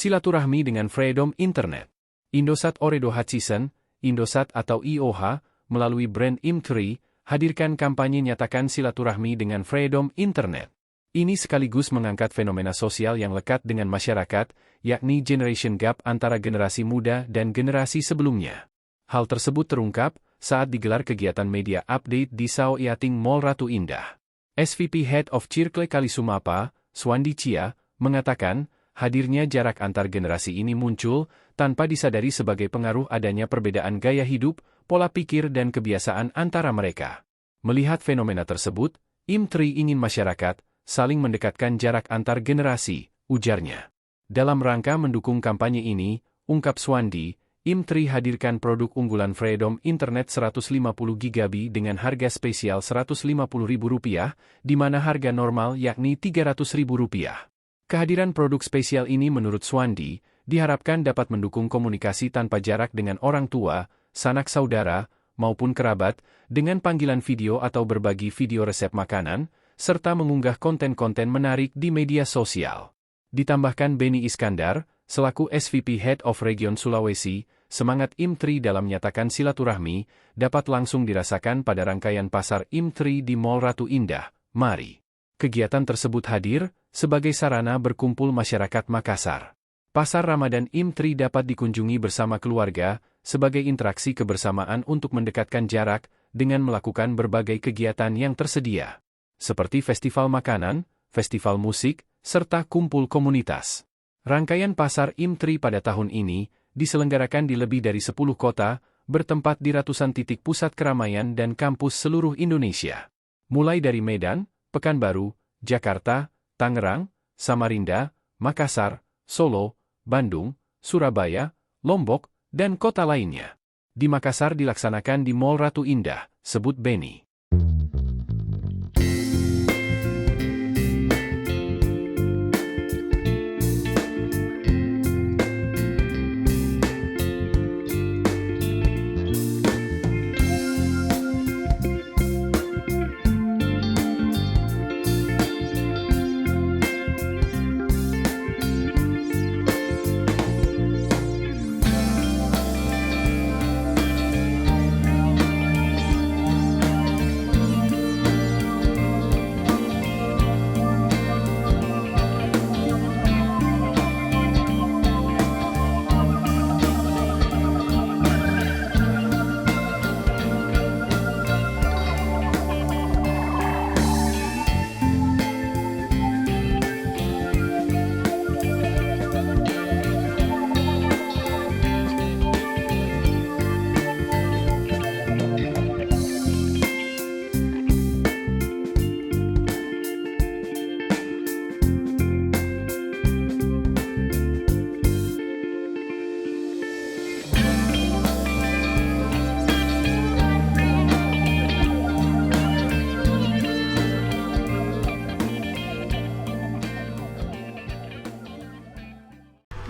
silaturahmi dengan Freedom Internet. Indosat Ooredoo Hutchison, Indosat atau IOH, melalui brand IM3, hadirkan kampanye nyatakan silaturahmi dengan Freedom Internet. Ini sekaligus mengangkat fenomena sosial yang lekat dengan masyarakat, yakni generation gap antara generasi muda dan generasi sebelumnya. Hal tersebut terungkap saat digelar kegiatan media update di Sao Iating Mall Ratu Indah. SVP Head of Circle Kalisumapa, Swandi Chia, mengatakan, hadirnya jarak antar generasi ini muncul tanpa disadari sebagai pengaruh adanya perbedaan gaya hidup, pola pikir dan kebiasaan antara mereka. Melihat fenomena tersebut, IM3 ingin masyarakat saling mendekatkan jarak antar generasi, ujarnya. Dalam rangka mendukung kampanye ini, ungkap Swandi, IM3 hadirkan produk unggulan Freedom Internet 150 GB dengan harga spesial Rp150.000, di mana harga normal yakni Rp300.000. Kehadiran produk spesial ini menurut Swandi, diharapkan dapat mendukung komunikasi tanpa jarak dengan orang tua, sanak saudara, maupun kerabat, dengan panggilan video atau berbagi video resep makanan, serta mengunggah konten-konten menarik di media sosial. Ditambahkan Beni Iskandar, selaku SVP Head of Region Sulawesi, semangat IM3 dalam menyatakan silaturahmi dapat langsung dirasakan pada rangkaian pasar IM3 di Mall Ratu Indah, Mari. Kegiatan tersebut hadir sebagai sarana berkumpul masyarakat Makassar. Pasar Ramadan IM3 dapat dikunjungi bersama keluarga sebagai interaksi kebersamaan untuk mendekatkan jarak dengan melakukan berbagai kegiatan yang tersedia, seperti festival makanan, festival musik, serta kumpul komunitas. Rangkaian pasar IM3 pada tahun ini diselenggarakan di lebih dari 10 kota, bertempat di ratusan titik pusat keramaian dan kampus seluruh Indonesia. Mulai dari Medan, Pekanbaru, Jakarta, Tangerang, Samarinda, Makassar, Solo, Bandung, Surabaya, Lombok, dan kota lainnya. Di Makassar dilaksanakan di Mall Ratu Indah, sebut Beni.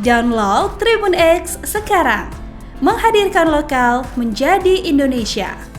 Download Tribun X sekarang, menghadirkan lokal menjadi Indonesia.